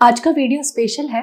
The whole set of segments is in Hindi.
आज का वीडियो स्पेशल है।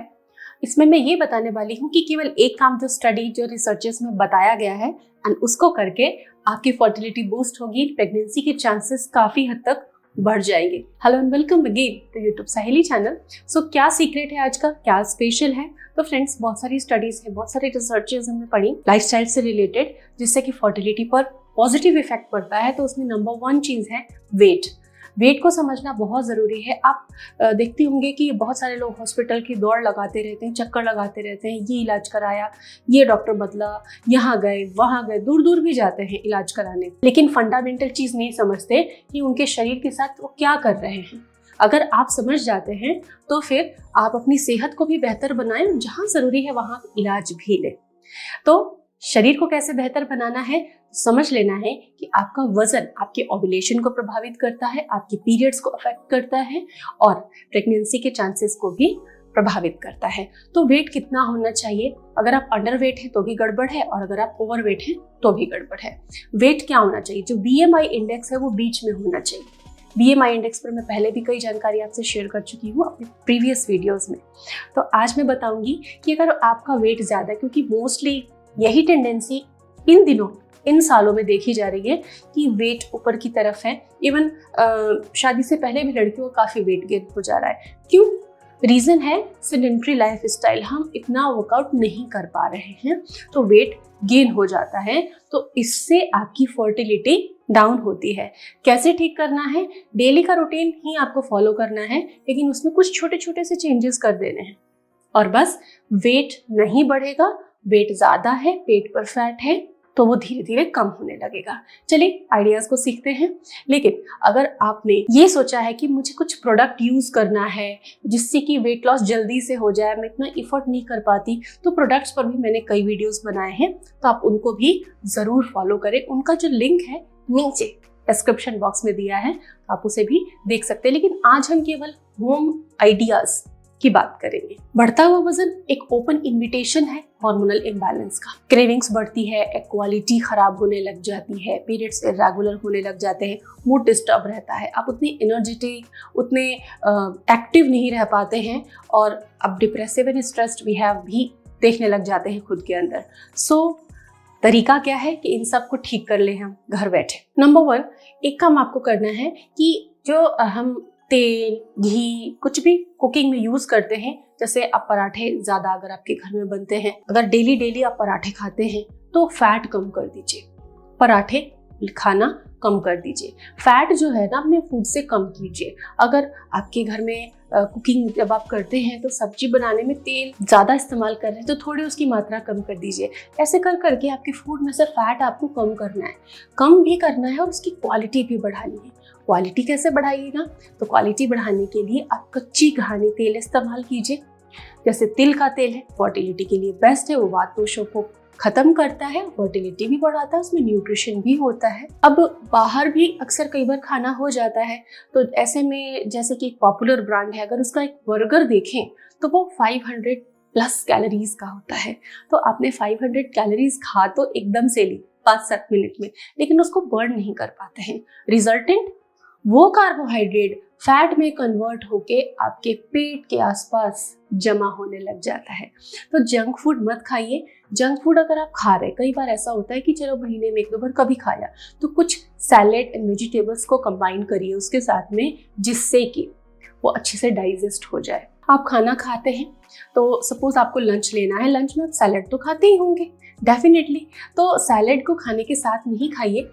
इसमें मैं ये बताने वाली हूँ कि केवल एक काम जो स्टडी जो रिसर्चेस में बताया गया है एंड उसको करके आपकी फर्टिलिटी बूस्ट होगी, प्रेगनेंसी के चांसेस काफी हद तक बढ़ जाएंगे। Hello and welcome again to YouTube Saheli channel. So क्या सीक्रेट है आज का, क्या स्पेशल है? तो फ्रेंड्स, बहुत सारी स्टडीज है, बहुत सारी रिसर्चेस हमने पढ़ी लाइफस्टाइल से रिलेटेड, जिससे कि फर्टिलिटी पर पॉजिटिव इफेक्ट पड़ता है। तो उसमें नंबर 1 चीज है वेट। वेट को समझना बहुत ज़रूरी है। आप देखते होंगे कि बहुत सारे लोग हॉस्पिटल की दौड़ लगाते रहते हैं, चक्कर लगाते रहते हैं, ये इलाज कराया, ये डॉक्टर बदला, यहाँ गए वहाँ गए, दूर दूर भी जाते हैं इलाज कराने, लेकिन फंडामेंटल चीज़ नहीं समझते कि उनके शरीर के साथ वो क्या कर रहे हैं। अगर आप समझ जाते हैं तो फिर आप अपनी सेहत को भी बेहतर बनाएं, जहाँ ज़रूरी है वहाँ इलाज भी लें। तो शरीर को कैसे बेहतर बनाना है, समझ लेना है कि आपका वजन आपके ओव्यूलेशन को प्रभावित करता है, आपके पीरियड्स को अफेक्ट करता है और प्रेगनेंसी के चांसेस को भी प्रभावित करता है। तो वेट कितना होना चाहिए? अगर आप अंडर वेट है तो भी गड़बड़ है, और अगर आप ओवर वेट है तो भी गड़बड़ है। वेट क्या होना चाहिए? जो BMI इंडेक्स है वो बीच में होना चाहिए। BMI इंडेक्स पर मैं पहले भी कई जानकारी आपसे शेयर कर चुकी हूँ अपने प्रीवियस वीडियोस में। तो आज मैं बताऊंगी कि अगर आपका वेट ज़्यादा है, क्योंकि मोस्टली यही टेंडेंसी इन दिनों, इन सालों में देखी जा रही है कि वेट ऊपर की तरफ है। इवन शादी से पहले भी लड़कियों का काफ़ी वेट गेन हो जा रहा है। क्यों? रीज़न है सेडेंटरी लाइफ स्टाइल। हम इतना वर्कआउट नहीं कर पा रहे हैं तो वेट गेन हो जाता है। तो इससे आपकी फर्टिलिटी डाउन होती है। कैसे ठीक करना है? डेली का रूटीन ही आपको फॉलो करना है, लेकिन उसमें कुछ छोटे छोटे से चेंजेस कर देने हैं और बस वेट नहीं बढ़ेगा। वेट ज़्यादा है, पेट पर फैट है, तो वो धीरे धीरे कम होने लगेगा। चलिए आइडियाज़ को सीखते हैं। लेकिन अगर आपने ये सोचा है कि मुझे कुछ प्रोडक्ट यूज़ करना है जिससे कि वेट लॉस जल्दी से हो जाए, मैं इतना इफर्ट नहीं कर पाती, तो प्रोडक्ट्स पर भी मैंने कई वीडियोस बनाए हैं, तो आप उनको भी ज़रूर फॉलो करें। उनका जो लिंक है नीचे डिस्क्रिप्शन बॉक्स में दिया है, आप उसे भी देख सकते हैं। लेकिन आज हम केवल होम आइडियाज़ की बात करेंगे। बढ़ता हुआ वजन एक ओपन इन्विटेशन है हार्मोनल इम्बैलेंस का। क्रेविंग्स बढ़ती है, क्वालिटी खराब होने लग जाती है, पीरियड्स इरेगुलर होने लग जाते हैं, मूड डिस्टर्ब रहता है, आप उतनी एनर्जेटिक, उतने एक्टिव नहीं रह पाते हैं और अब डिप्रेसिव एंड स्ट्रेस्ड बिहेव भी देखने लग जाते हैं खुद के अंदर। सो तरीका क्या है कि इन सब को ठीक कर ले हम घर बैठे। नंबर 1, एक काम आपको करना है कि जो हम तेल, घी, कुछ भी कुकिंग में यूज करते हैं, जैसे आप पराठे ज्यादा अगर आपके घर में बनते हैं, अगर डेली आप पराठे खाते हैं तो फैट कम कर दीजिए। पराठे खाना कम कर दीजिए। फैट जो है ना अपने फूड से कम कीजिए। अगर आपके घर में कुकिंग जब आप करते हैं तो सब्जी बनाने में तेल ज़्यादा इस्तेमाल कर रहे हैं तो थोड़ी उसकी मात्रा कम कर दीजिए। ऐसे कर करके आपके फूड में से फैट आपको कम करना है, कम भी करना है और उसकी क्वालिटी भी बढ़ानी है। क्वालिटी कैसे बढ़ाइएगा? तो क्वालिटी बढ़ाने के लिए आप कच्ची घानी तेल इस्तेमाल कीजिए। जैसे तिल का तेल है, फर्टिलिटी के लिए बेस्ट है, वो वातदोषों को खत्म करता है, फर्टिलिटी भी बढ़ाता है, उसमें न्यूट्रिशन भी होता है। अब बाहर भी अक्सर कई बार खाना हो जाता है, तो ऐसे में जैसे कि एक पॉपुलर ब्रांड है, अगर उसका एक बर्गर देखें तो वो 500 प्लस कैलोरीज का होता है। तो आपने 500 कैलोरीज खा तो एकदम से ली 5-7 मिनट में, लेकिन उसको बर्न नहीं कर पाते हैं। रिजल्टेंट वो कार्बोहाइड्रेट फैट में कन्वर्ट होके आपके पेट के आसपास जमा होने लग जाता है। तो जंक फूड मत खाइए। जंक फूड अगर आप खा रहे, कई बार ऐसा होता है कि चलो महीने में 1-2 बार कभी खाया, तो कुछ सैलेड एंड वेजिटेबल्स को कंबाइन करिए उसके साथ में, जिससे कि वो अच्छे से डाइजेस्ट हो जाए। आप खाना खाते हैं तो सपोज आपको लंच लेना है, लंच में आप सैलेड तो खाते ही होंगे डेफिनेटली, तो सैलेड को खाने के साथ नहीं खाइए।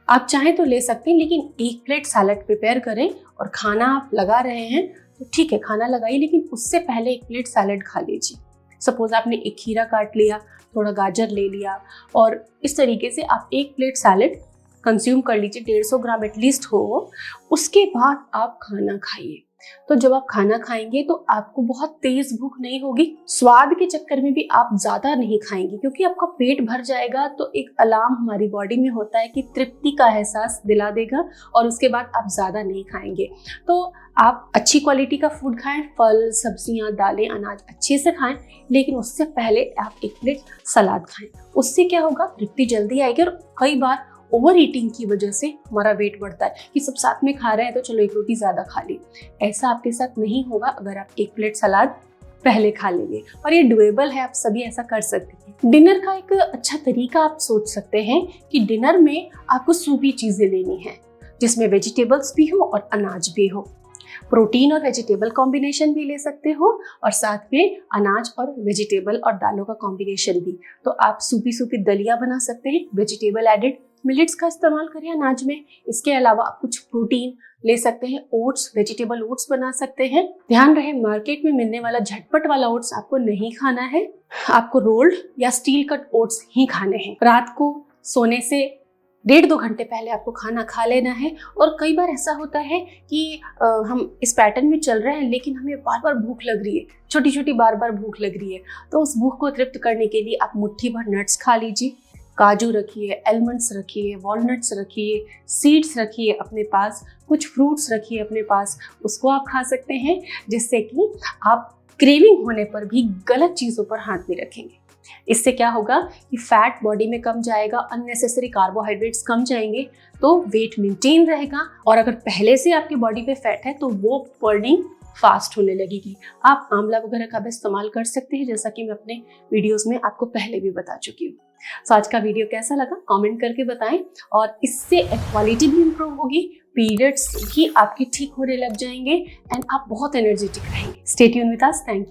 आप चाहें तो ले सकते हैं, लेकिन 1 प्लेट सैलेड प्रिपेयर करें और खाना आप लगा रहे हैं तो ठीक है, खाना लगाइए, लेकिन उससे पहले 1 प्लेट सैलेड खा लीजिए। सपोज आपने एक खीरा काट लिया, थोड़ा गाजर ले लिया और इस तरीके से आप 1 प्लेट सैलेड कंज्यूम कर लीजिए, 150 ग्राम एटलीस्ट हो। उसके बाद आप खाना खाइए। तो जब आप खाना खाएंगे तो आपको बहुत तेज भूख नहीं होगी। स्वाद के चक्कर में भी आप ज्यादा नहीं खाएंगे, क्योंकि आपका पेट भर जाएगा तो एक अलार्म हमारी बॉडी में होता है कि तृप्ति का एहसास दिला देगा और उसके बाद आप ज्यादा नहीं खाएंगे। तो आप अच्छी क्वालिटी का फूड खाएं, फल, सब्जियां, दालें, अनाज अच्छे से खाएं, लेकिन उससे पहले आप 1 प्लेट सलाद खाएं। उससे क्या होगा? तृप्ति जल्दी आएगी और कई बार ओवर ईटिंग की वजह से हमारा वेट बढ़ता है कि सब साथ में खा रहे हैं तो चलो एक रोटी ज़्यादा खा ली। ऐसा आपके साथ नहीं होगा अगर आप एक प्लेट सलाद पहले खा लेंगे, और ये डुएबल है, आप सभी ऐसा कर सकते हैं। डिनर का एक अच्छा तरीका आप सोच सकते हैं कि डिनर में आपको सूपी चीज़ें लेनी है जिसमें वेजिटेबल्स भी हो और अनाज भी हो। प्रोटीन और वेजिटेबल कॉम्बिनेशन भी ले सकते हो और साथ में अनाज और वेजिटेबल और दालों का कॉम्बिनेशन भी। तो आप सूपी सूपी दलिया बना सकते हैं, वेजिटेबल एडेड मिलेट्स का इस्तेमाल करें अनाज में। इसके अलावा आप कुछ प्रोटीन ले सकते हैं, ओट्स, वेजिटेबल ओट्स बना सकते हैं। ध्यान रहे मार्केट में मिलने वाला झटपट वाला ओट्स आपको नहीं खाना है, आपको रोल्ड या स्टील कट ओट्स ही खाने हैं। रात को सोने से 1.5-2 घंटे पहले आपको खाना खा लेना है। और कई बार ऐसा होता है कि हम इस पैटर्न में चल रहे हैं लेकिन हमें बार बार भूख लग रही है, छोटी छोटी बार बार भूख लग रही है। तो उस भूख को तृप्त करने के लिए आप मुट्ठी भर नट्स खा लीजिए, काजू रखिए, एलमंड्स रखिए, वॉलनट्स रखिए, सीड्स रखिए अपने पास, कुछ फ्रूट्स रखिए अपने पास, उसको आप खा सकते हैं, जिससे कि आप क्रेविंग होने पर भी गलत चीज़ों पर हाथ नहीं रखेंगे। इससे क्या होगा कि फैट बॉडी में कम जाएगा, अननेसेसरी कार्बोहाइड्रेट्स कम जाएंगे, तो वेट मेंटेन रहेगा। और अगर पहले से आपकी बॉडी पे फैट है तो वो बर्निंग फास्ट होने लगेगी। आप आंवला वगैरह का भी इस्तेमाल कर सकते हैं, जैसा कि मैं अपने वीडियोस में आपको पहले भी बता चुकी हूँ। तो आज का वीडियो कैसा लगा कमेंट करके बताएं, और इससे क्वालिटी भी इंप्रूव होगी, पीरियड्स भी आपके ठीक होने लग जाएंगे एंड आप बहुत एनर्जेटिक रहेंगे। Stay tune with us. Thank you.